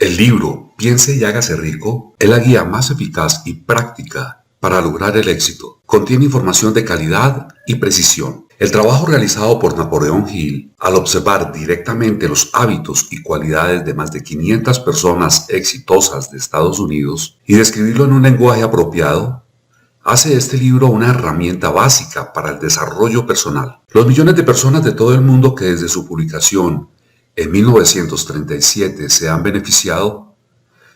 El libro Piense y hágase rico es la guía más eficaz y práctica para lograr el éxito. Contiene información de calidad y precisión. El trabajo realizado por Napoleón Hill, al observar directamente los hábitos y cualidades de más de 500 personas exitosas de Estados Unidos y describirlo en un lenguaje apropiado, hace de este libro una herramienta básica para el desarrollo personal. Los millones de personas de todo el mundo que desde su publicación en 1937 se han beneficiado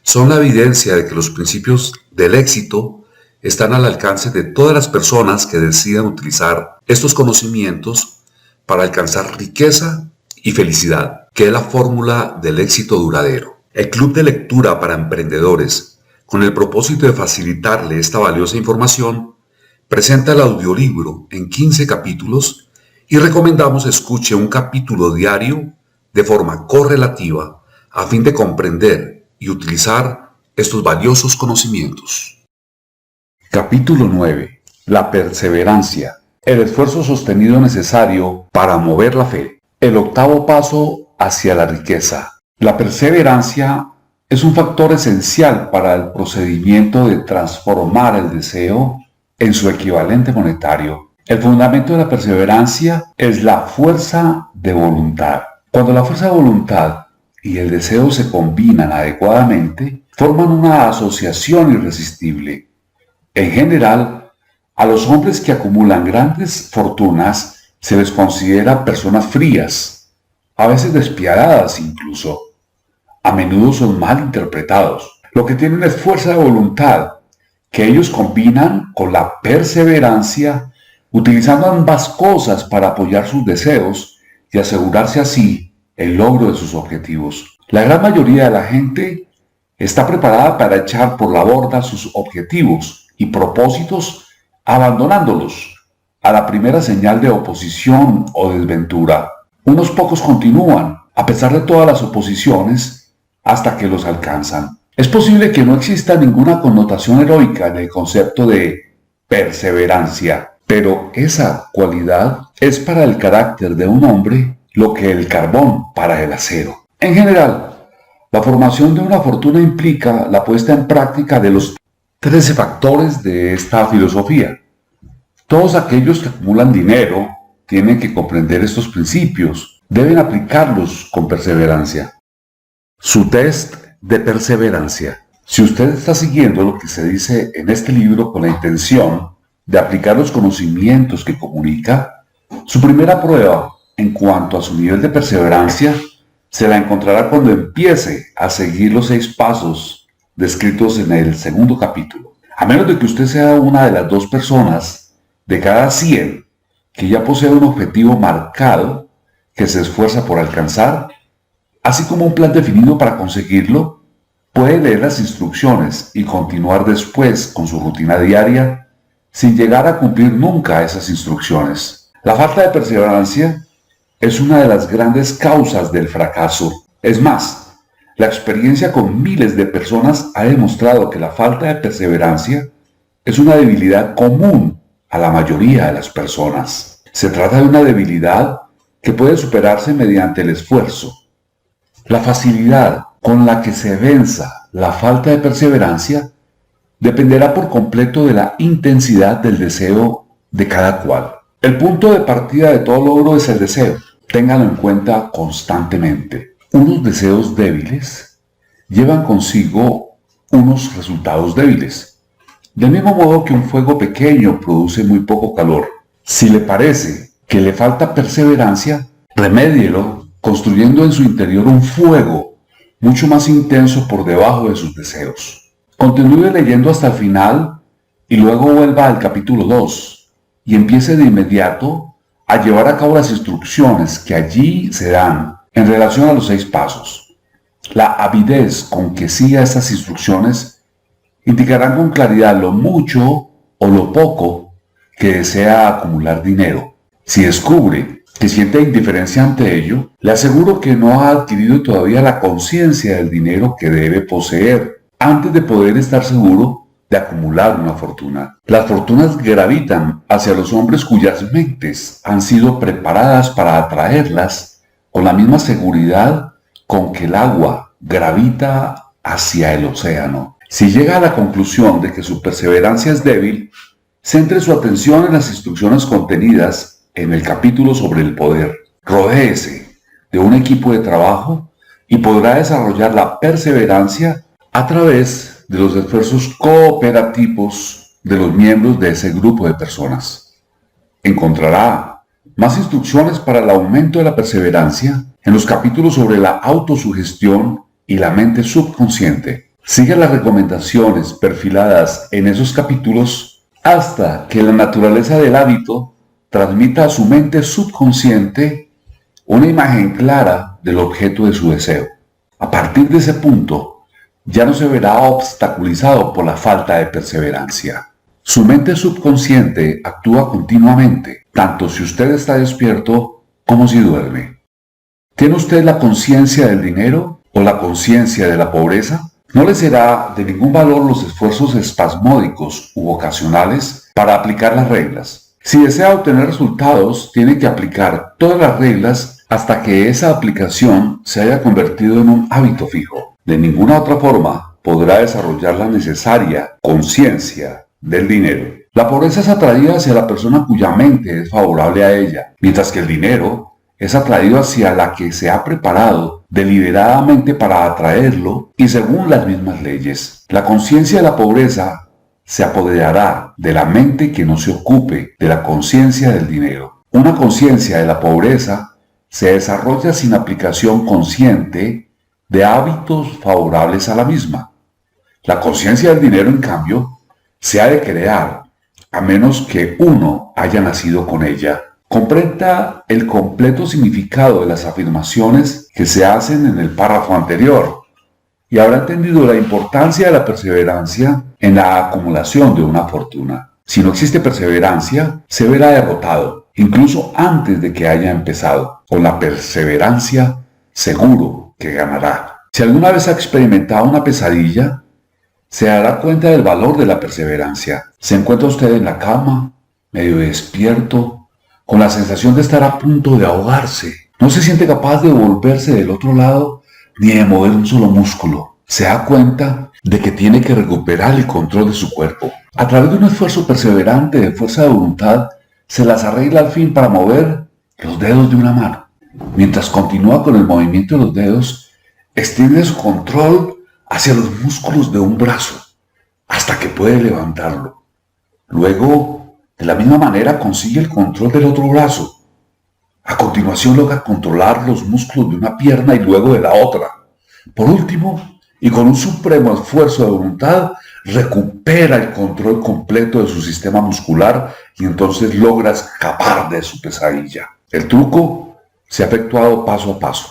son la evidencia de que los principios del éxito están al alcance de todas las personas que decidan utilizar estos conocimientos para alcanzar riqueza y felicidad, que es la fórmula del éxito duradero. El Club de Lectura para Emprendedores, con el propósito de facilitarle esta valiosa información, presenta el audiolibro en 15 capítulos y recomendamos escuche un capítulo diario de forma correlativa a fin de comprender y utilizar estos valiosos conocimientos. Capítulo 9. La perseverancia. El esfuerzo sostenido necesario para mover la fe. El octavo paso hacia la riqueza. La perseverancia es un factor esencial para el procedimiento de transformar el deseo en su equivalente monetario. El fundamento de la perseverancia es la fuerza de voluntad. Cuando la fuerza de voluntad y el deseo se combinan adecuadamente, forman una asociación irresistible. En general, a los hombres que acumulan grandes fortunas se les considera personas frías, a veces despiadadas incluso. A menudo son mal interpretados. Lo que tienen es fuerza de voluntad, que ellos combinan con la perseverancia, utilizando ambas cosas para apoyar sus deseos y asegurarse así el logro de sus objetivos. La gran mayoría de la gente está preparada para echar por la borda sus objetivos y propósitos, abandonándolos a la primera señal de oposición o desventura. Unos pocos continúan, a pesar de todas las oposiciones, hasta que los alcanzan. Es posible que no exista ninguna connotación heroica en el concepto de perseverancia, pero esa cualidad es para el carácter de un hombre lo que el carbón para el acero. En general, la formación de una fortuna implica la puesta en práctica de los 13 factores de esta filosofía. Todos aquellos que acumulan dinero tienen que comprender estos principios, deben aplicarlos con perseverancia. Su test de perseverancia. Si usted está siguiendo lo que se dice en este libro con la intención de aplicar los conocimientos que comunica, su primera prueba en cuanto a su nivel de perseverancia se la encontrará cuando empiece a seguir los 6 pasos descritos en el segundo capítulo. A menos de que usted sea una de las 2 personas de cada 100 que ya posee un objetivo marcado que se esfuerza por alcanzar, así como un plan definido para conseguirlo, puede leer las instrucciones y continuar después con su rutina diaria sin llegar a cumplir nunca esas instrucciones. La falta de perseverancia es una de las grandes causas del fracaso. Es más, la experiencia con miles de personas ha demostrado que la falta de perseverancia es una debilidad común a la mayoría de las personas. Se trata de una debilidad que puede superarse mediante el esfuerzo. La facilidad con la que se venza la falta de perseverancia dependerá por completo de la intensidad del deseo de cada cual. El punto de partida de todo logro es el deseo. Ténganlo en cuenta constantemente. Unos deseos débiles llevan consigo unos resultados débiles. Del mismo modo que un fuego pequeño produce muy poco calor. Si le parece que le falta perseverancia, remédielo construyendo en su interior un fuego mucho más intenso por debajo de sus deseos. Continúe leyendo hasta el final y luego vuelva al capítulo 2 y empiece de inmediato a llevar a cabo las instrucciones que allí se dan en relación a los 6 pasos. La avidez con que siga estas instrucciones indicarán con claridad lo mucho o lo poco que desea acumular dinero. Si descubre que siente indiferencia ante ello, le aseguro que no ha adquirido todavía la conciencia del dinero que debe poseer antes de poder estar seguro de acumular una fortuna. Las fortunas gravitan hacia los hombres cuyas mentes han sido preparadas para atraerlas con la misma seguridad con que el agua gravita hacia el océano. Si llega a la conclusión de que su perseverancia es débil, centre su atención en las instrucciones contenidas en el capítulo sobre el poder. Rodéese de un equipo de trabajo y podrá desarrollar la perseverancia a través de los esfuerzos cooperativos de los miembros de ese grupo de personas. Encontrará más instrucciones para el aumento de la perseverancia en los capítulos sobre la autosugestión y la mente subconsciente. Sigue las recomendaciones perfiladas en esos capítulos hasta que la naturaleza del hábito transmita a su mente subconsciente una imagen clara del objeto de su deseo. A partir de ese punto, ya no se verá obstaculizado por la falta de perseverancia. Su mente subconsciente actúa continuamente, tanto si usted está despierto como si duerme. ¿Tiene usted la conciencia del dinero o la conciencia de la pobreza? No le será de ningún valor los esfuerzos espasmódicos u ocasionales para aplicar las reglas. Si desea obtener resultados, tiene que aplicar todas las reglas hasta que esa aplicación se haya convertido en un hábito fijo. De ninguna otra forma podrá desarrollar la necesaria conciencia del dinero. La pobreza es atraída hacia la persona cuya mente es favorable a ella, mientras que el dinero es atraído hacia la que se ha preparado deliberadamente para atraerlo y según las mismas leyes. La conciencia de la pobreza se apoderará de la mente que no se ocupe de la conciencia del dinero. Una conciencia de la pobreza se desarrolla sin aplicación consciente de hábitos favorables a la misma. La conciencia del dinero, en cambio, se ha de crear, a menos que uno haya nacido con ella. Comprenda el completo significado de las afirmaciones que se hacen en el párrafo anterior y habrá entendido la importancia de la perseverancia en la acumulación de una fortuna. Si no existe perseverancia, se verá derrotado, incluso antes de que haya empezado. Con la perseverancia, seguro que ganará. Si alguna vez ha experimentado una pesadilla, se dará cuenta del valor de la perseverancia. Se encuentra usted en la cama, medio despierto, con la sensación de estar a punto de ahogarse. No se siente capaz de volverse del otro lado ni de mover un solo músculo. Se da cuenta de que tiene que recuperar el control de su cuerpo. A través de un esfuerzo perseverante de fuerza de voluntad, se las arregla al fin para mover los dedos de una mano. Mientras continúa con el movimiento de los dedos, extiende su control hacia los músculos de un brazo, hasta que puede levantarlo. Luego, de la misma manera, consigue el control del otro brazo. A continuación logra controlar los músculos de una pierna y luego de la otra. Por último, y con un supremo esfuerzo de voluntad, recupera el control completo de su sistema muscular y entonces logra escapar de su pesadilla. El truco se ha efectuado paso a paso.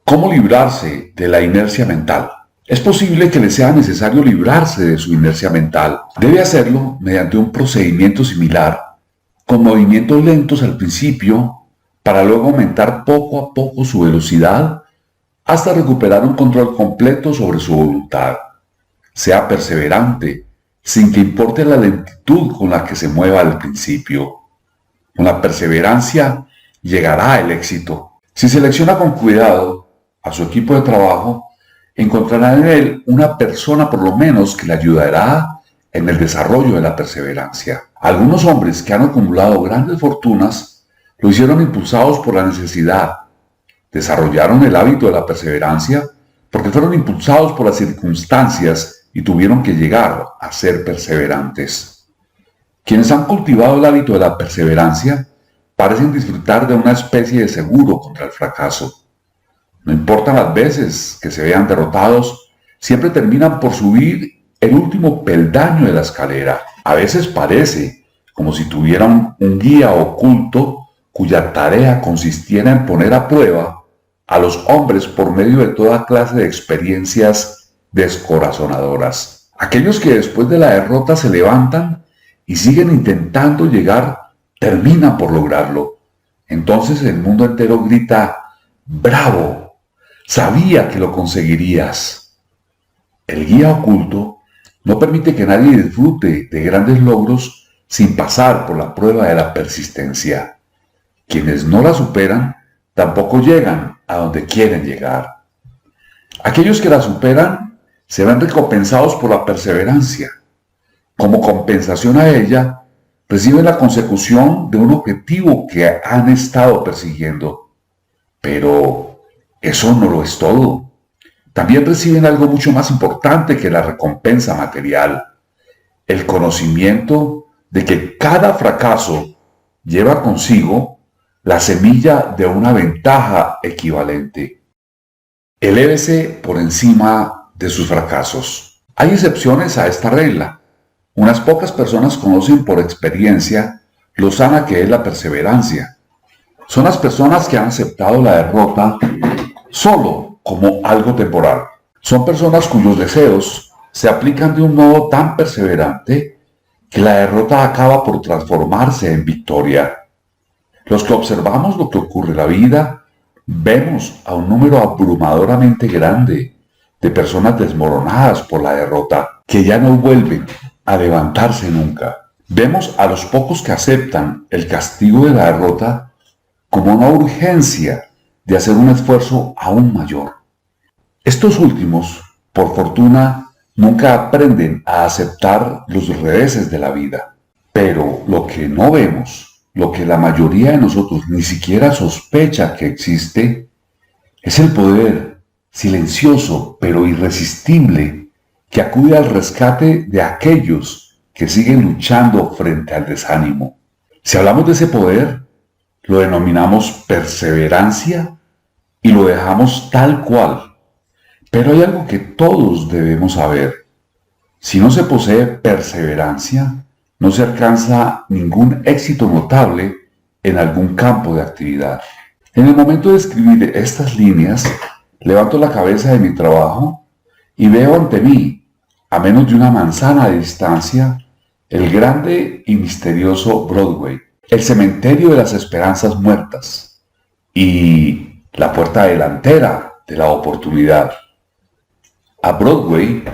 ¿Cómo librarse de la inercia mental? Es posible que le sea necesario librarse de su inercia mental. Debe hacerlo mediante un procedimiento similar, con movimientos lentos al principio, para luego aumentar poco a poco su velocidad hasta recuperar un control completo sobre su voluntad. Sea perseverante, sin que importe la lentitud con la que se mueva al principio. Con la perseverancia llegará el éxito. Si selecciona con cuidado a su equipo de trabajo, encontrará en él una persona por lo menos que le ayudará en el desarrollo de la perseverancia. Algunos hombres que han acumulado grandes fortunas lo hicieron impulsados por la necesidad. Desarrollaron el hábito de la perseverancia porque fueron impulsados por las circunstancias y tuvieron que llegar a ser perseverantes. Quienes han cultivado el hábito de la perseverancia parecen disfrutar de una especie de seguro contra el fracaso. No importan las veces que se vean derrotados, siempre terminan por subir el último peldaño de la escalera. A veces parece como si tuvieran un guía oculto cuya tarea consistiera en poner a prueba a los hombres por medio de toda clase de experiencias descorazonadoras. Aquellos que después de la derrota se levantan y siguen intentando llegar, terminan por lograrlo. Entonces el mundo entero grita: ¡bravo! Sabía que lo conseguirías. El guía oculto no permite que nadie disfrute de grandes logros sin pasar por la prueba de la persistencia. Quienes no la superan tampoco llegan a donde quieren llegar. Aquellos que la superan se ven recompensados por la perseverancia. Como compensación a ella, reciben la consecución de un objetivo que han estado persiguiendo. Pero eso no lo es todo. También reciben algo mucho más importante que la recompensa material: el conocimiento de que cada fracaso lleva consigo la semilla de una ventaja equivalente. Elévese por encima de sus fracasos. Hay excepciones a esta regla. Unas pocas personas conocen por experiencia lo sana que es la perseverancia. Son las personas que han aceptado la derrota solo como algo temporal. Son personas cuyos deseos se aplican de un modo tan perseverante que la derrota acaba por transformarse en victoria. Los que observamos lo que ocurre en la vida, vemos a un número abrumadoramente grande de personas desmoronadas por la derrota, que ya no vuelven a levantarse nunca. Vemos a los pocos que aceptan el castigo de la derrota como una urgencia de hacer un esfuerzo aún mayor. Estos últimos, por fortuna, nunca aprenden a aceptar los reveses de la vida. Pero lo que no vemos, lo que la mayoría de nosotros ni siquiera sospecha que existe, es el poder silencioso pero irresistible que acude al rescate de aquellos que siguen luchando frente al desánimo. Si hablamos de ese poder, lo denominamos perseverancia y lo dejamos tal cual. Pero hay algo que todos debemos saber. Si no se posee perseverancia, no se alcanza ningún éxito notable en algún campo de actividad. En el momento de escribir estas líneas, levanto la cabeza de mi trabajo y veo ante mí, a menos de una manzana de distancia, el grande y misterioso Broadway, el cementerio de las esperanzas muertas y la puerta delantera de la oportunidad. A Broadway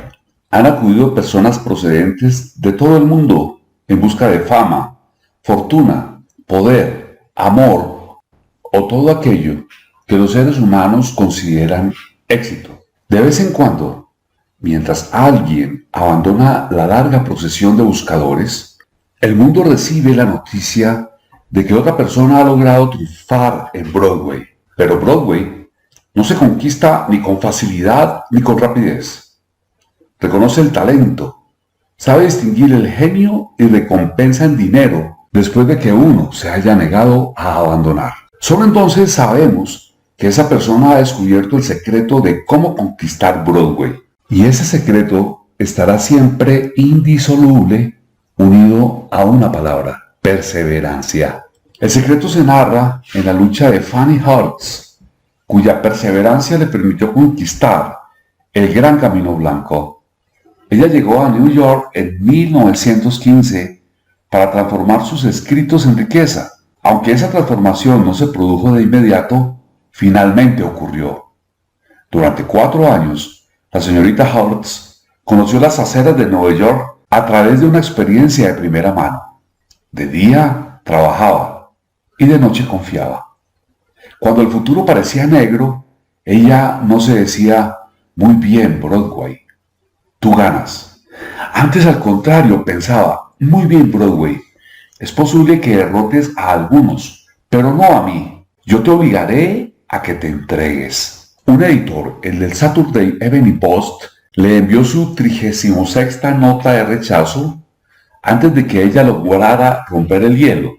han acudido personas procedentes de todo el mundo en busca de fama, fortuna, poder, amor o todo aquello que los seres humanos consideran éxito. De vez en cuando, mientras alguien abandona la larga procesión de buscadores, el mundo recibe la noticia de que otra persona ha logrado triunfar en Broadway. Pero Broadway no se conquista ni con facilidad ni con rapidez. Reconoce el talento, sabe distinguir el genio y recompensa en dinero después de que uno se haya negado a abandonar. Solo entonces sabemos que esa persona ha descubierto el secreto de cómo conquistar Broadway. Y ese secreto estará siempre indisoluble unido a una palabra: perseverancia. El secreto se narra en la lucha de Fanny Hurst, cuya perseverancia le permitió conquistar el gran camino blanco. Ella llegó a New York en 1915 para transformar sus escritos en riqueza. Aunque esa transformación no se produjo de inmediato, finalmente ocurrió. Durante 4 años, la señorita Hurst conoció las aceras de Nueva York a través de una experiencia de primera mano. De día trabajaba y de noche confiaba. Cuando el futuro parecía negro, ella no se decía: muy bien, Broadway, tú ganas. Antes, al contrario, pensaba: muy bien, Broadway, es posible que derrotes a algunos, pero no a mí. Yo te obligaré a que te entregues. Un editor, el del Saturday Evening Post, le envió su 36ª nota de rechazo antes de que ella lograra romper el hielo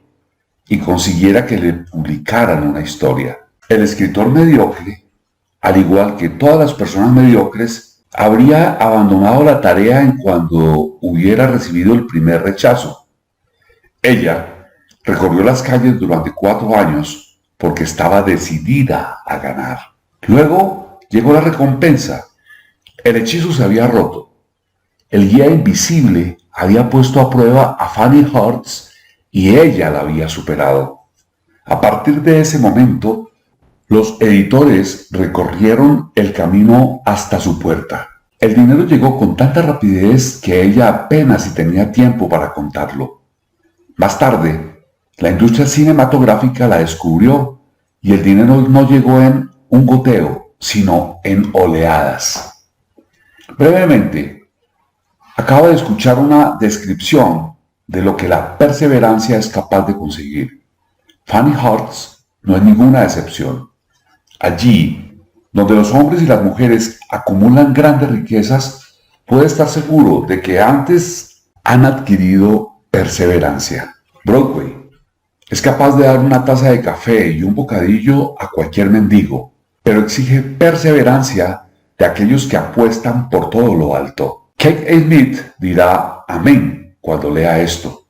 y consiguiera que le publicaran una historia. El escritor mediocre, al igual que todas las personas mediocres, habría abandonado la tarea en cuanto hubiera recibido el primer rechazo. Ella recorrió las calles durante 4 años porque estaba decidida a ganar. Luego llegó la recompensa. El hechizo se había roto. El guía invisible había puesto a prueba a Fanny Hurst y ella la había superado. A partir de ese momento, los editores recorrieron el camino hasta su puerta. El dinero llegó con tanta rapidez que ella apenas si tenía tiempo para contarlo. Más tarde, la industria cinematográfica la descubrió y el dinero no llegó en un goteo, sino en oleadas. Brevemente, acabo de escuchar una descripción de lo que la perseverancia es capaz de conseguir. Fanny Hearts no es ninguna excepción. Allí, donde los hombres y las mujeres acumulan grandes riquezas, puede estar seguro de que antes han adquirido perseverancia. Broadway es capaz de dar una taza de café y un bocadillo a cualquier mendigo, pero exige perseverancia de aquellos que apuestan por todo lo alto. Kate A. Smith dirá amén cuando lea esto.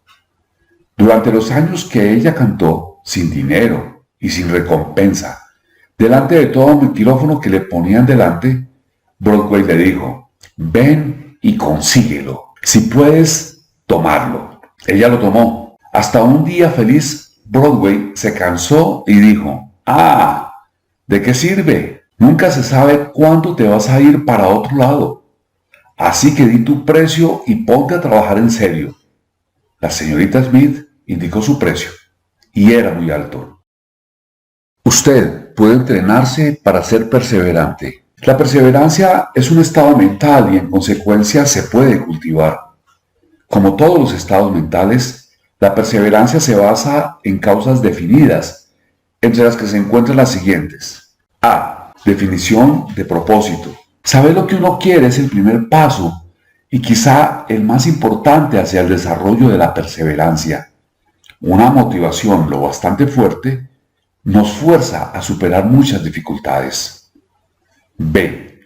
Durante los años que ella cantó, sin dinero y sin recompensa, delante de todo micrófono que le ponían delante, Broadway le dijo, ven y consíguelo. Si puedes, tomarlo. Ella lo tomó. Hasta un día feliz, Broadway se cansó y dijo, ¿de qué sirve? Nunca se sabe cuándo te vas a ir para otro lado. Así que di tu precio y ponte a trabajar en serio. La señorita Smith indicó su precio, y era muy alto. Usted puede entrenarse para ser perseverante. La perseverancia es un estado mental y en consecuencia se puede cultivar. Como todos los estados mentales, la perseverancia se basa en causas definidas, entre las que se encuentran las siguientes. A. Definición de propósito. Saber lo que uno quiere es el primer paso y quizá el más importante hacia el desarrollo de la perseverancia. Una motivación lo bastante fuerte nos fuerza a superar muchas dificultades. B.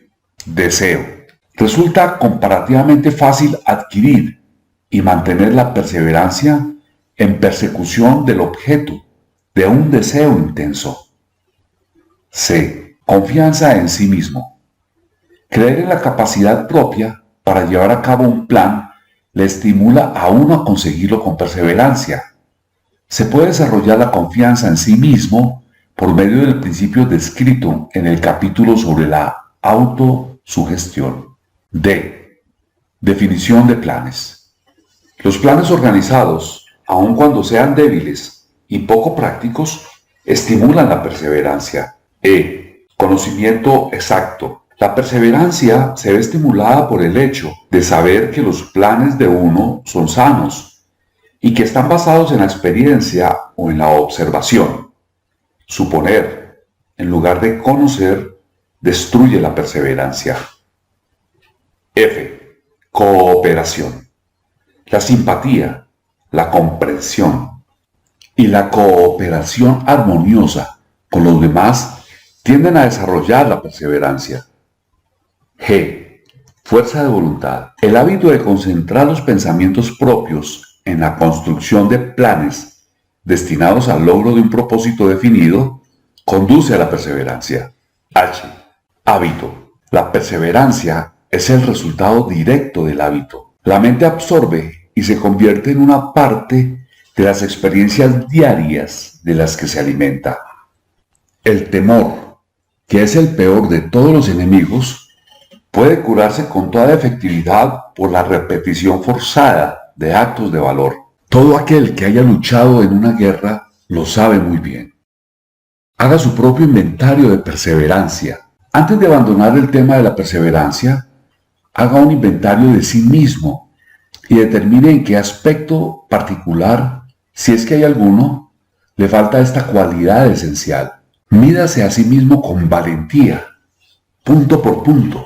Deseo. Resulta comparativamente fácil adquirir y mantener la perseverancia en persecución del objeto de un deseo intenso. C. Confianza en sí mismo. Creer en la capacidad propia para llevar a cabo un plan le estimula a uno a conseguirlo con perseverancia. Se puede desarrollar la confianza en sí mismo por medio del principio descrito en el capítulo sobre la autosugestión. D. Definición de planes. Los planes organizados, aun cuando sean débiles y poco prácticos, estimulan la perseverancia. E. Conocimiento exacto. La perseverancia se ve estimulada por el hecho de saber que los planes de uno son sanos y que están basados en la experiencia o en la observación. Suponer, en lugar de conocer, destruye la perseverancia. F. Cooperación. La simpatía, la comprensión y la cooperación armoniosa con los demás tienden a desarrollar la perseverancia. G. Fuerza de voluntad. El hábito de concentrar los pensamientos propios en la construcción de planes destinados al logro de un propósito definido conduce a la perseverancia. H. Hábito. La perseverancia es el resultado directo del hábito. La mente absorbe y se convierte en una parte de las experiencias diarias de las que se alimenta. El temor, que es el peor de todos los enemigos, puede curarse con toda efectividad por la repetición forzada de actos de valor. Todo aquel que haya luchado en una guerra lo sabe muy bien. Haga su propio inventario de perseverancia. Antes de abandonar el tema de la perseverancia, haga un inventario de sí mismo y determine en qué aspecto particular, si es que hay alguno, le falta esta cualidad esencial. Mídase a sí mismo con valentía, punto por punto,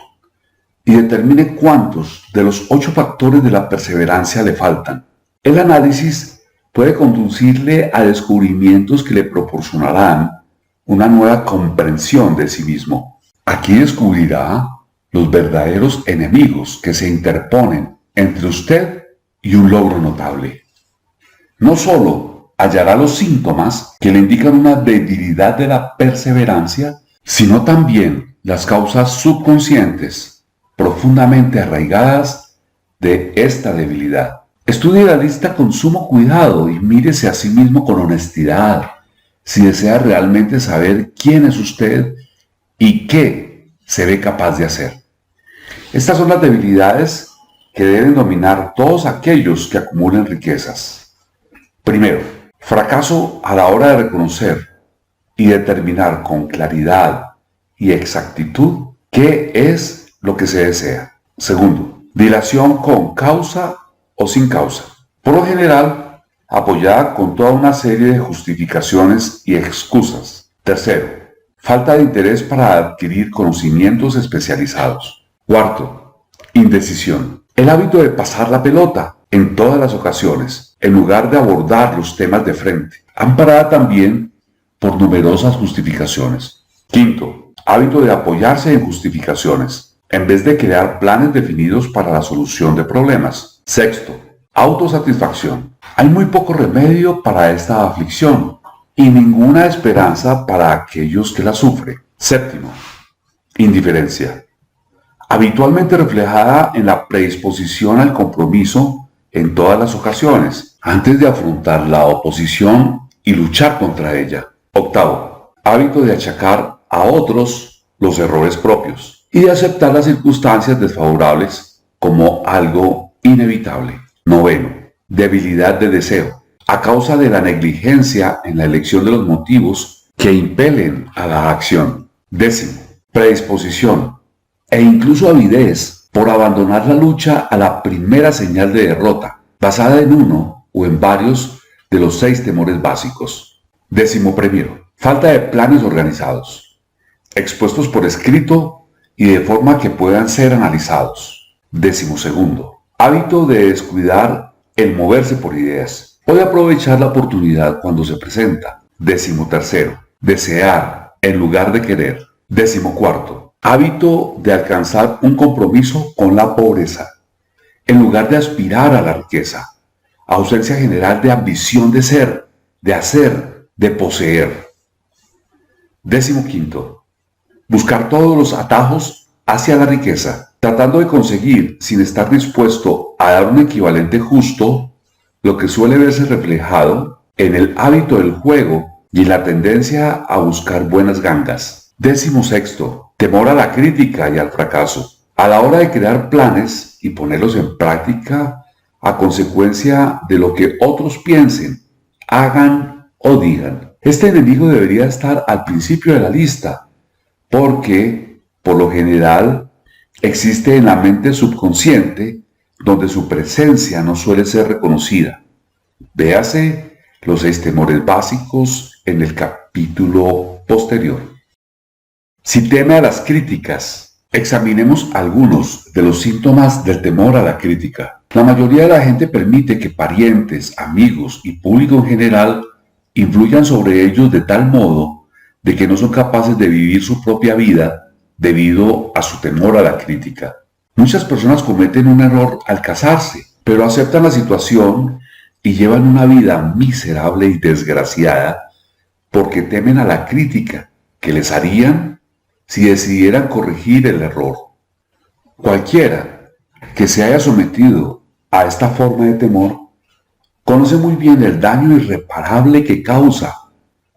y determine cuántos de los 8 factores de la perseverancia le faltan. El análisis puede conducirle a descubrimientos que le proporcionarán una nueva comprensión de sí mismo. Aquí descubrirá los verdaderos enemigos que se interponen entre usted y un logro notable. No solo hallará los síntomas que le indican una debilidad de la perseverancia, sino también las causas subconscientes profundamente arraigadas de esta debilidad. Estudie la lista con sumo cuidado y mírese a sí mismo con honestidad, si desea realmente saber quién es usted y qué se ve capaz de hacer. Estas son las debilidades que deben dominar todos aquellos que acumulen riquezas. Primero, fracaso a la hora de reconocer y determinar con claridad y exactitud qué es lo que se desea. Segundo, dilación con causa o sin causa. Por lo general, apoyada con toda una serie de justificaciones y excusas. Tercero, falta de interés para adquirir conocimientos especializados. Cuarto, indecisión. El hábito de pasar la pelota en todas las ocasiones, en lugar de abordar los temas de frente, amparada también por numerosas justificaciones. Quinto, hábito de apoyarse en justificaciones, en vez de crear planes definidos para la solución de problemas. Sexto, autosatisfacción. Hay muy poco remedio para esta aflicción y ninguna esperanza para aquellos que la sufren. Séptimo, indiferencia. Habitualmente reflejada en la predisposición al compromiso en todas las ocasiones, antes de afrontar la oposición y luchar contra ella. Octavo, hábito de achacar a otros los errores propios y de aceptar las circunstancias desfavorables como algo inevitable. Noveno, debilidad de deseo, a causa de la negligencia en la elección de los motivos que impelen a la acción. Décimo, predisposición e incluso avidez por abandonar la lucha a la primera señal de derrota, basada en uno o en varios de los 6 temores básicos. Décimo primero, falta de planes organizados, expuestos por escrito y de forma que puedan ser analizados. Décimo segundo, hábito de descuidar el moverse por ideas o de aprovechar la oportunidad cuando se presenta. Décimo tercero, desear en lugar de querer. Décimo cuarto, hábito de alcanzar un compromiso con la pobreza en lugar de aspirar a la riqueza. Ausencia general de ambición de ser, de hacer, de poseer. Décimo quinto, buscar todos los atajos hacia la riqueza, tratando de conseguir, sin estar dispuesto a dar un equivalente justo, lo que suele verse reflejado en el hábito del juego y la tendencia a buscar buenas gangas. Décimo sexto, temor a la crítica y al fracaso, a la hora de crear planes y ponerlos en práctica a consecuencia de lo que otros piensen, hagan o digan. Este enemigo debería estar al principio de la lista, porque, por lo general, existe en la mente subconsciente donde su presencia no suele ser reconocida. Véase los 6 temores básicos en el capítulo posterior. Si teme a las críticas, examinemos algunos de los síntomas del temor a la crítica. La mayoría de la gente permite que parientes, amigos y público en general influyan sobre ellos de tal modo de que no son capaces de vivir su propia vida debido a su temor a la crítica. Muchas personas cometen un error al casarse, pero aceptan la situación y llevan una vida miserable y desgraciada porque temen a la crítica que les harían si decidieran corregir el error. Cualquiera que se haya sometido a esta forma de temor conoce muy bien el daño irreparable que causa,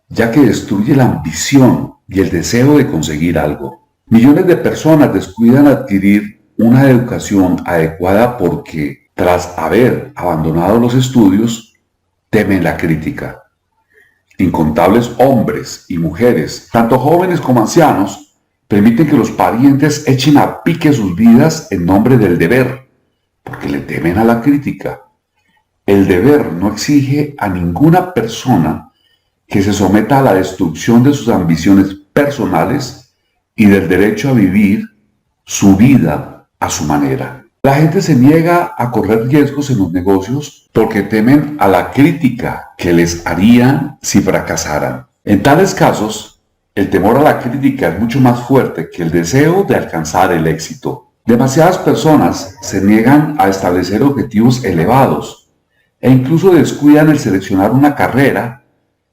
ya que destruye la ambición y el deseo de conseguir algo. Millones de personas descuidan adquirir una educación adecuada porque, tras haber abandonado los estudios, temen la crítica. Incontables hombres y mujeres, tanto jóvenes como ancianos, permiten que los parientes echen a pique sus vidas en nombre del deber, porque le temen a la crítica. El deber no exige a ninguna persona que se someta a la destrucción de sus ambiciones personales y del derecho a vivir su vida a su manera. La gente se niega a correr riesgos en los negocios porque temen a la crítica que les harían si fracasaran. En tales casos, el temor a la crítica es mucho más fuerte que el deseo de alcanzar el éxito. Demasiadas personas se niegan a establecer objetivos elevados e incluso descuidan el seleccionar una carrera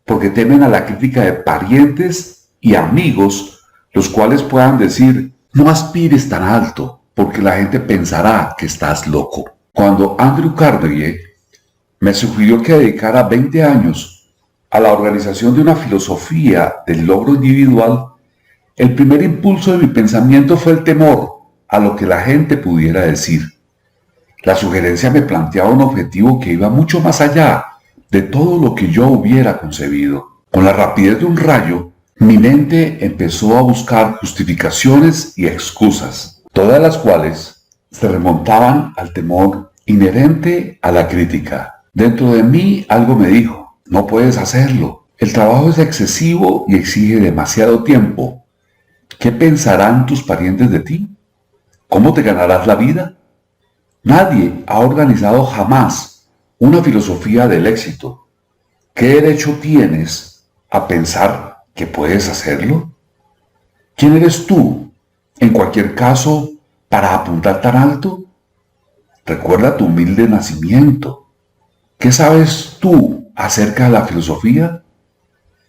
porque temen a la crítica de parientes y amigos, los cuales puedan decir: no aspires tan alto, porque la gente pensará que estás loco. Cuando Andrew Carnegie me sugirió que dedicara 20 años a la organización de una filosofía del logro individual, el primer impulso de mi pensamiento fue el temor a lo que la gente pudiera decir. La sugerencia me planteaba un objetivo que iba mucho más allá de todo lo que yo hubiera concebido. Con la rapidez de un rayo, Mi mente empezó a buscar justificaciones y excusas, todas las cuales se remontaban al temor inherente a la crítica. Dentro de mí algo me dijo: no puedes hacerlo. El trabajo es excesivo y exige demasiado tiempo. ¿Qué pensarán tus parientes de ti? ¿Cómo te ganarás la vida? Nadie ha organizado jamás una filosofía del éxito. ¿Qué derecho tienes a pensar que puedes hacerlo? ¿Quién eres tú, en cualquier caso, para apuntar tan alto? Recuerda tu humilde nacimiento. ¿Qué sabes tú acerca de la filosofía?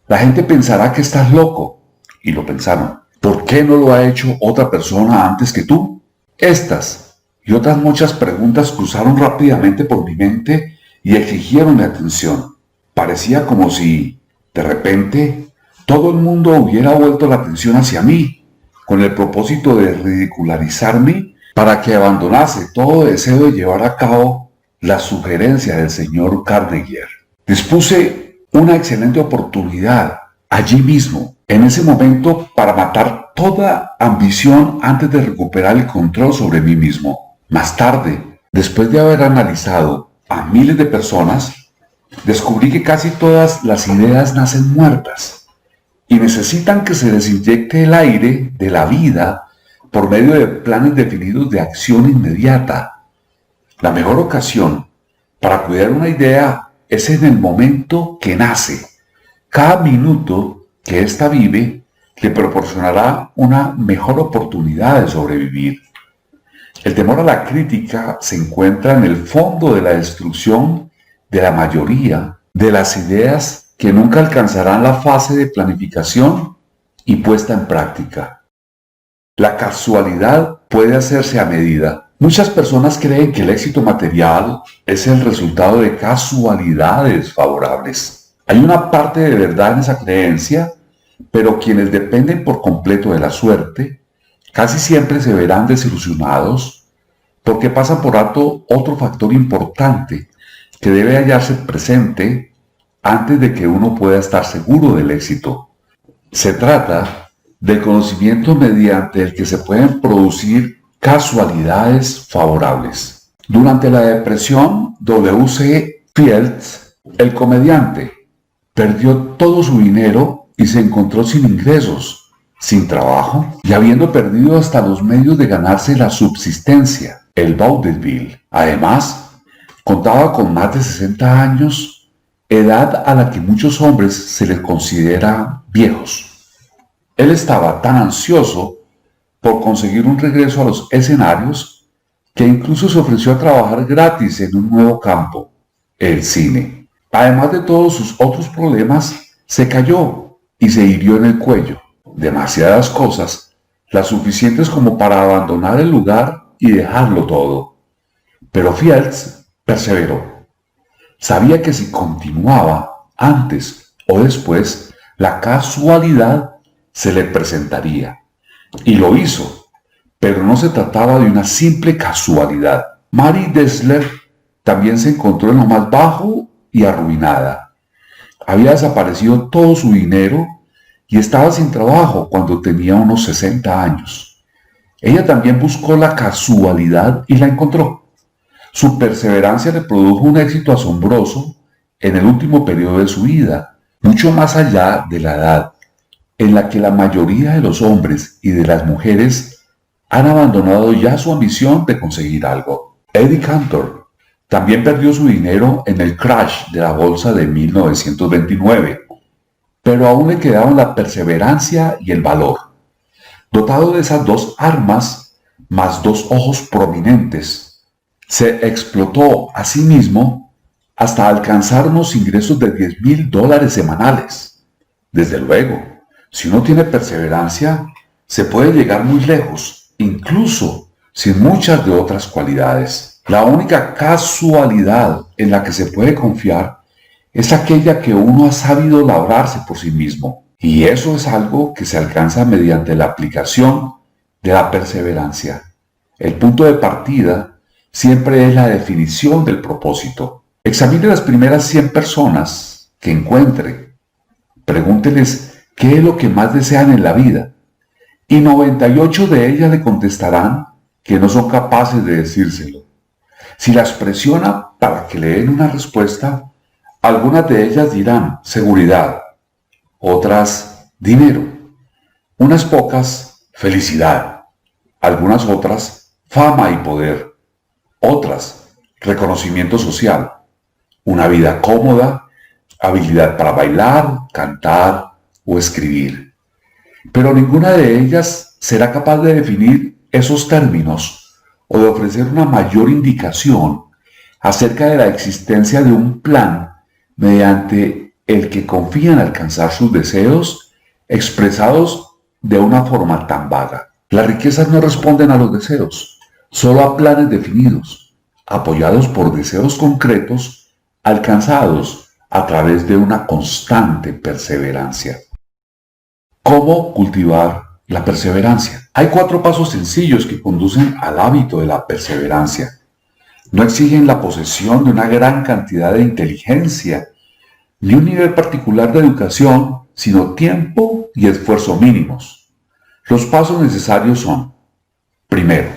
La gente pensará que estás loco, y lo pensaron. ¿Por qué no lo ha hecho otra persona antes que tú? Estas y otras muchas preguntas cruzaron rápidamente por mi mente y exigieron mi atención. Parecía como si, de repente, todo el mundo hubiera vuelto la atención hacia mí, con el propósito de ridicularizarme para que abandonase todo deseo de llevar a cabo la sugerencia del señor Carnegie. Dispuse una excelente oportunidad allí mismo, en ese momento, para matar toda ambición antes de recuperar el control sobre mí mismo. Más tarde, después de haber analizado a miles de personas, descubrí que casi todas las ideas nacen muertas y necesitan que se les inyecte el aire de la vida por medio de planes definidos de acción inmediata. La mejor ocasión para cuidar una idea es en el momento que nace. Cada minuto que ésta vive le proporcionará una mejor oportunidad de sobrevivir. El temor a la crítica se encuentra en el fondo de la destrucción de la mayoría de las ideas que nunca alcanzarán la fase de planificación y puesta en práctica. La casualidad puede hacerse a medida. Muchas personas creen que el éxito material es el resultado de casualidades favorables. Hay una parte de verdad en esa creencia, pero quienes dependen por completo de la suerte casi siempre se verán desilusionados porque pasan por alto otro factor importante que debe hallarse presente antes de que uno pueda estar seguro del éxito. Se trata del conocimiento mediante el que se pueden producir casualidades favorables. Durante la depresión, W.C. Fields, el comediante, perdió todo su dinero y se encontró sin ingresos, sin trabajo y habiendo perdido hasta los medios de ganarse la subsistencia, el vaudeville. Además, contaba con más de 60 años, edad a la que muchos hombres se les considera viejos. Él estaba tan ansioso por conseguir un regreso a los escenarios que incluso se ofreció a trabajar gratis en un nuevo campo, el cine. Además de todos sus otros problemas, se cayó y se hirió en el cuello. Demasiadas cosas, las suficientes como para abandonar el lugar y dejarlo todo. Pero Fields perseveró. Sabía que si continuaba, antes o después, la casualidad se le presentaría. Y lo hizo, pero no se trataba de una simple casualidad. Mary Dessler también se encontró en lo más bajo y arruinada. Había desaparecido todo su dinero y estaba sin trabajo cuando tenía unos 60 años. Ella también buscó la casualidad y la encontró. Su perseverancia le produjo un éxito asombroso en el último periodo de su vida, mucho más allá de la edad, en la que la mayoría de los hombres y de las mujeres han abandonado ya su ambición de conseguir algo. Eddie Cantor también perdió su dinero en el crash de la bolsa de 1929, pero aún le quedaban la perseverancia y el valor. Dotado de esas dos armas, más dos ojos prominentes, se explotó a sí mismo hasta alcanzar unos ingresos de $10,000 semanales. Desde luego, si uno tiene perseverancia, se puede llegar muy lejos, incluso sin muchas de otras cualidades. La única casualidad en la que se puede confiar es aquella que uno ha sabido labrarse por sí mismo. Y eso es algo que se alcanza mediante la aplicación de la perseverancia. El punto de partida siempre es la definición del propósito. Examine las primeras 100 personas que encuentre. Pregúnteles ¿qué es lo que más desean en la vida? Y 98 de ellas le contestarán que no son capaces de decírselo. Si las presiona para que le den una respuesta, algunas de ellas dirán seguridad, otras dinero, unas pocas felicidad, algunas otras fama y poder, otras reconocimiento social, una vida cómoda, habilidad para bailar, cantar o escribir. Pero ninguna de ellas será capaz de definir esos términos o de ofrecer una mayor indicación acerca de la existencia de un plan mediante el que confían alcanzar sus deseos expresados de una forma tan vaga. Las riquezas no responden a los deseos, solo a planes definidos, apoyados por deseos concretos alcanzados a través de una constante perseverancia. ¿Cómo cultivar la perseverancia? Hay 4 pasos sencillos que conducen al hábito de la perseverancia. No exigen la posesión de una gran cantidad de inteligencia ni un nivel particular de educación, sino tiempo y esfuerzo mínimos. Los pasos necesarios son: primero,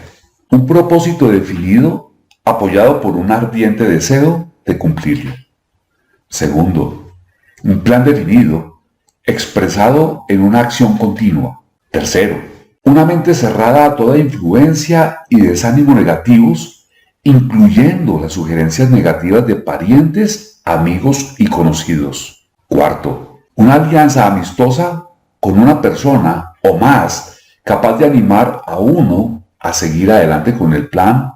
un propósito definido apoyado por un ardiente deseo de cumplirlo. Segundo, un plan definido expresado en una acción continua. Tercero, una mente cerrada a toda influencia y desánimo negativos, incluyendo las sugerencias negativas de parientes, amigos y conocidos. Cuarto, una alianza amistosa con una persona o más capaz de animar a uno a seguir adelante con el plan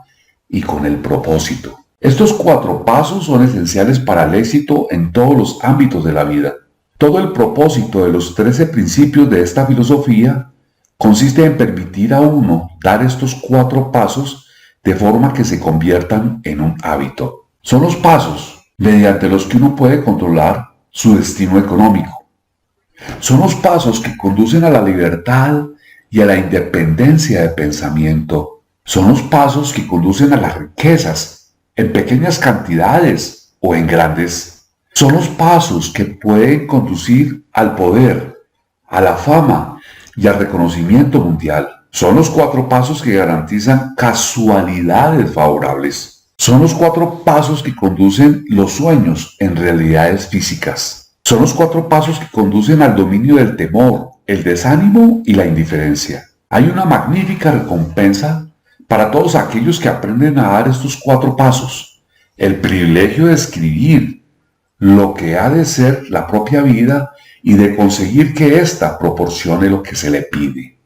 y con el propósito. Estos 4 pasos son esenciales para el éxito en todos los ámbitos de la vida. Todo el propósito de los 13 principios de esta filosofía consiste en permitir a uno dar estos 4 pasos de forma que se conviertan en un hábito. Son los pasos mediante los que uno puede controlar su destino económico. Son los pasos que conducen a la libertad y a la independencia de pensamiento. Son los pasos que conducen a las riquezas en pequeñas cantidades o en grandes. Son los pasos que pueden conducir al poder, a la fama y al reconocimiento mundial. Son los 4 pasos que garantizan casualidades favorables. Son los 4 pasos que conducen los sueños en realidades físicas. Son los 4 pasos que conducen al dominio del temor, el desánimo y la indiferencia. Hay una magnífica recompensa para todos aquellos que aprenden a dar estos 4 pasos. El privilegio de escribir lo que ha de ser la propia vida y de conseguir que ésta proporcione lo que se le pide.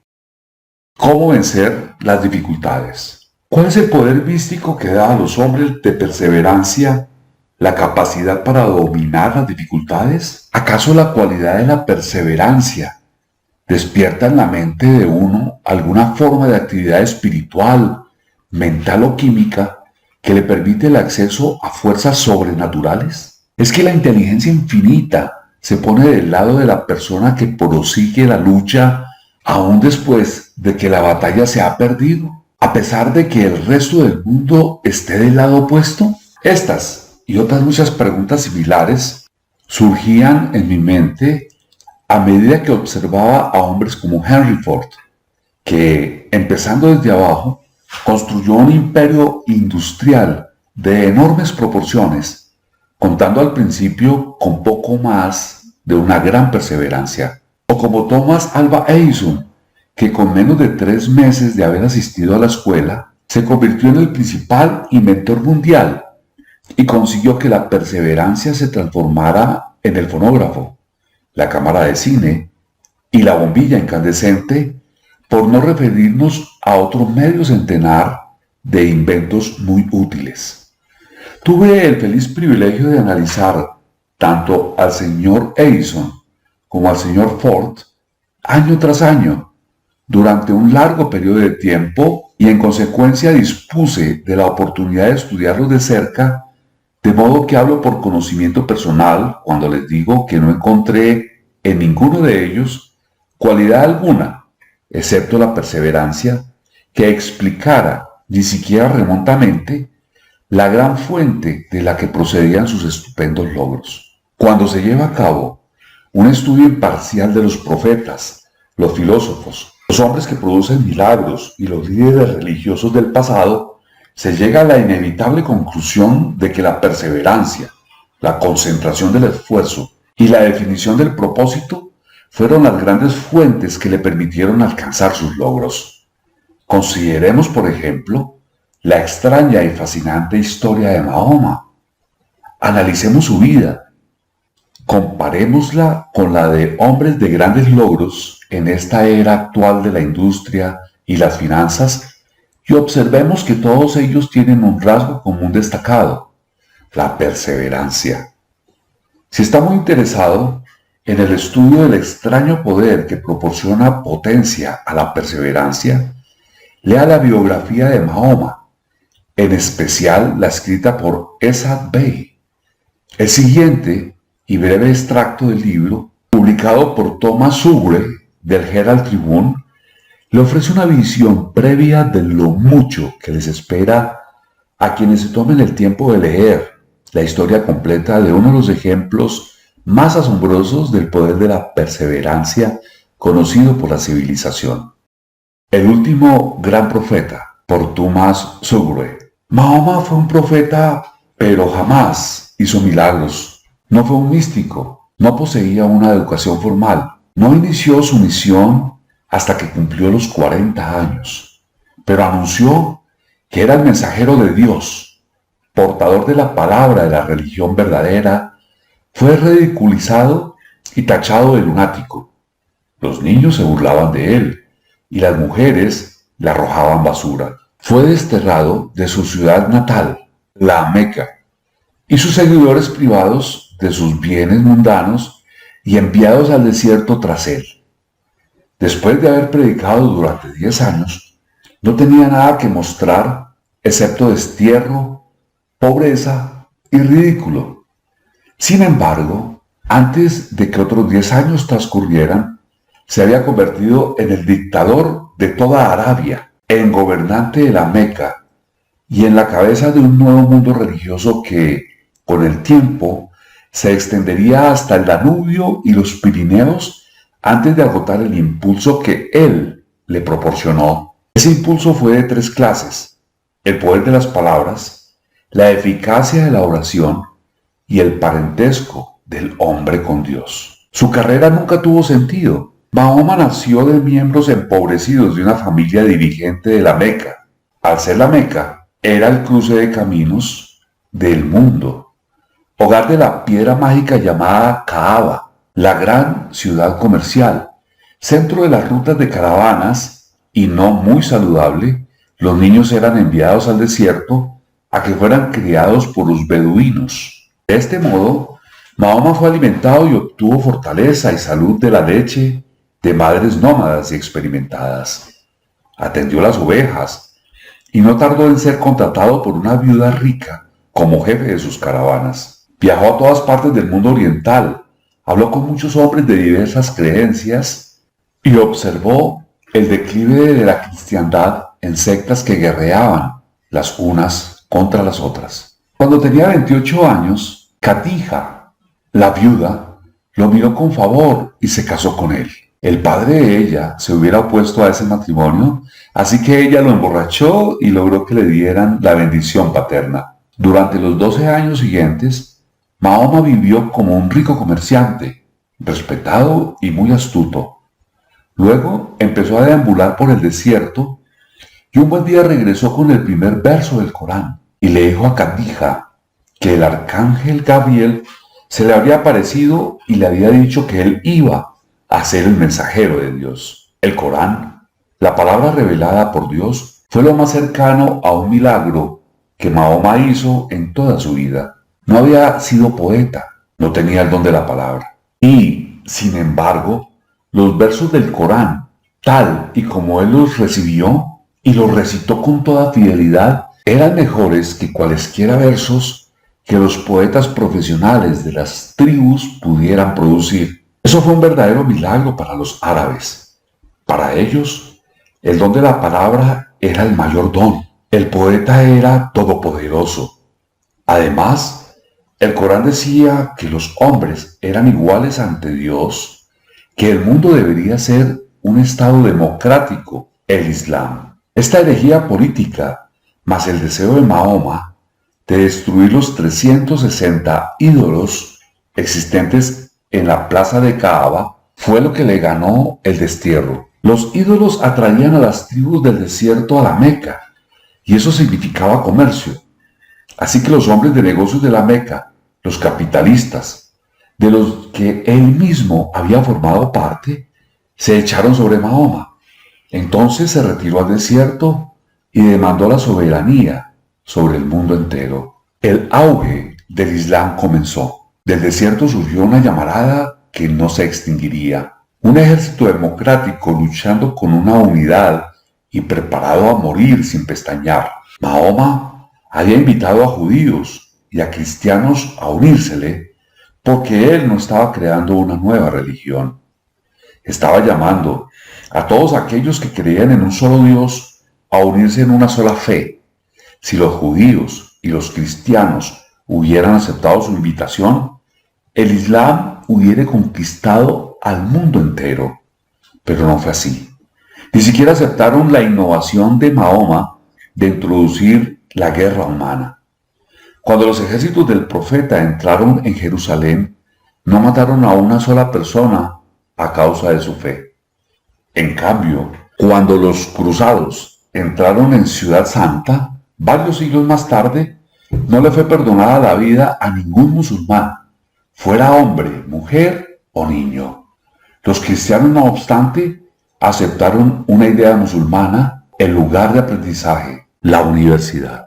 ¿Cómo vencer las dificultades? ¿Cuál es el poder místico que da a los hombres de perseverancia la capacidad para dominar las dificultades? ¿Acaso la cualidad de la perseverancia despierta en la mente de uno alguna forma de actividad espiritual, mental o química que le permite el acceso a fuerzas sobrenaturales? ¿Es que la inteligencia infinita se pone del lado de la persona que prosigue la lucha aún después de que la batalla se ha perdido, a pesar de que el resto del mundo esté del lado opuesto? Estas y otras muchas preguntas similares surgían en mi mente a medida que observaba a hombres como Henry Ford, que, empezando desde abajo, construyó un imperio industrial de enormes proporciones, contando al principio con poco más de una gran perseverancia. O como Thomas Alva Edison, que con menos de 3 meses de haber asistido a la escuela, se convirtió en el principal inventor mundial y consiguió que la perseverancia se transformara en el fonógrafo, la cámara de cine y la bombilla incandescente, por no referirnos a otro medio centenar de inventos muy útiles. Tuve el feliz privilegio de analizar tanto al señor Edison como al señor Ford año tras año durante un largo periodo de tiempo y en consecuencia dispuse de la oportunidad de estudiarlos de cerca, de modo que hablo por conocimiento personal cuando les digo que no encontré en ninguno de ellos cualidad alguna, excepto la perseverancia, que explicara ni siquiera remotamente la gran fuente de la que procedían sus estupendos logros. Cuando se lleva a cabo un estudio imparcial de los profetas, los filósofos, los hombres que producen milagros y los líderes religiosos del pasado, se llega a la inevitable conclusión de que la perseverancia, la concentración del esfuerzo y la definición del propósito fueron las grandes fuentes que le permitieron alcanzar sus logros. Consideremos, por ejemplo, la extraña y fascinante historia de Mahoma. Analicemos su vida. Comparémosla con la de hombres de grandes logros en esta era actual de la industria y las finanzas y observemos que todos ellos tienen un rasgo común destacado: la perseverancia. Si está muy interesado en el estudio del extraño poder que proporciona potencia a la perseverancia, lea la biografía de Mahoma, en especial la escrita por Esad Bey. El siguiente y breve extracto del libro, publicado por Thomas Sugre del Herald Tribune, le ofrece una visión previa de lo mucho que les espera a quienes se tomen el tiempo de leer la historia completa de uno de los ejemplos más asombrosos del poder de la perseverancia conocido por la civilización. El último gran profeta, por Thomas Sugre. Mahoma fue un profeta, pero jamás hizo milagros. No fue un místico, no poseía una educación formal, no inició su misión hasta que cumplió los 40 años, pero anunció que era el mensajero de Dios, portador de la palabra de la religión verdadera. Fue ridiculizado y tachado de lunático. Los niños se burlaban de él y las mujeres le arrojaban basura. Fue desterrado de su ciudad natal, la Meca, y sus seguidores privados de sus bienes mundanos y enviados al desierto tras él. Después de haber predicado durante 10 años, no tenía nada que mostrar excepto destierro, pobreza y ridículo. Sin embargo, antes de que otros 10 años transcurrieran, se había convertido en el dictador de toda Arabia, en gobernante de la Meca y en la cabeza de un nuevo mundo religioso que, con el tiempo, se extendería hasta el Danubio y los Pirineos antes de agotar el impulso que él le proporcionó. Ese impulso fue de 3 clases: el poder de las palabras, la eficacia de la oración y el parentesco del hombre con Dios. Su carrera nunca tuvo sentido. Mahoma nació de miembros empobrecidos de una familia dirigente de la Meca. Al ser la Meca, era el cruce de caminos del mundo, hogar de la piedra mágica llamada Kaaba, la gran ciudad comercial, centro de las rutas de caravanas, y no muy saludable. Los niños eran enviados al desierto a que fueran criados por los beduinos. De este modo, Mahoma fue alimentado y obtuvo fortaleza y salud de la leche de madres nómadas y experimentadas. Atendió las ovejas y no tardó en ser contratado por una viuda rica como jefe de sus caravanas. Viajó a todas partes del mundo oriental, habló con muchos hombres de diversas creencias y observó el declive de la cristiandad en sectas que guerreaban las unas contra las otras. Cuando tenía 28 años, Khadija, la viuda, lo miró con favor y se casó con él. El padre de ella se hubiera opuesto a ese matrimonio, así que ella lo emborrachó y logró que le dieran la bendición paterna. Durante los 12 años siguientes, Mahoma vivió como un rico comerciante, respetado y muy astuto. Luego empezó a deambular por el desierto y un buen día regresó con el primer verso del Corán y le dijo a Khadija que el arcángel Gabriel se le había aparecido y le había dicho que él iba a ser el mensajero de Dios. El Corán, la palabra revelada por Dios, fue lo más cercano a un milagro que Mahoma hizo en toda su vida. No había sido poeta, no tenía el don de la palabra. Y, sin embargo, los versos del Corán, tal y como él los recibió y los recitó con toda fidelidad, eran mejores que cualesquiera versos que los poetas profesionales de las tribus pudieran producir. Eso fue un verdadero milagro para los árabes. Para ellos, el don de la palabra era el mayor don. El poeta era todopoderoso. Además, El Corán decía que los hombres eran iguales ante Dios, que el mundo debería ser un estado democrático, el Islam. Esta herejía política, más el deseo de Mahoma de destruir los 360 ídolos existentes en la plaza de Kaaba, fue lo que le ganó el destierro. Los ídolos atraían a las tribus del desierto a la Meca, y eso significaba comercio. Así que los hombres de negocios de la Meca, los capitalistas, de los que él mismo había formado parte, se echaron sobre Mahoma. Entonces se retiró al desierto y demandó la soberanía sobre el mundo entero. El auge del Islam comenzó. Del desierto surgió una llamarada que no se extinguiría. Un ejército democrático luchando con una unidad y preparado a morir sin pestañear. Mahoma había invitado a judíos y a cristianos a unírsele porque él no estaba creando una nueva religión. Estaba llamando a todos aquellos que creían en un solo Dios a unirse en una sola fe. Si los judíos y los cristianos hubieran aceptado su invitación, el Islam hubiera conquistado al mundo entero. Pero no fue así. Ni siquiera aceptaron la innovación de Mahoma de introducir la guerra humana. Cuando los ejércitos del profeta entraron en Jerusalén, no mataron a una sola persona a causa de su fe. En cambio, cuando los cruzados entraron en Ciudad Santa, varios siglos más tarde, no le fue perdonada la vida a ningún musulmán, fuera hombre, mujer o niño. Los cristianos, no obstante, aceptaron una idea musulmana, el lugar de aprendizaje, la universidad.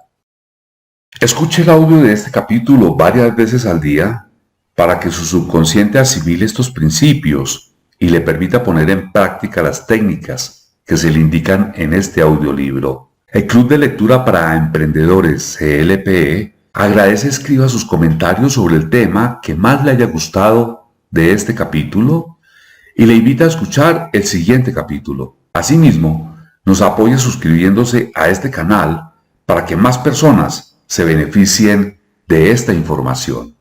Escuche el audio de este capítulo varias veces al día para que su subconsciente asimile estos principios y le permita poner en práctica las técnicas que se le indican en este audiolibro. El Club de Lectura para Emprendedores CLPE agradece escriba sus comentarios sobre el tema que más le haya gustado de este capítulo y le invita a escuchar el siguiente capítulo. Asimismo, nos apoya suscribiéndose a este canal para que más personas se beneficien de esta información.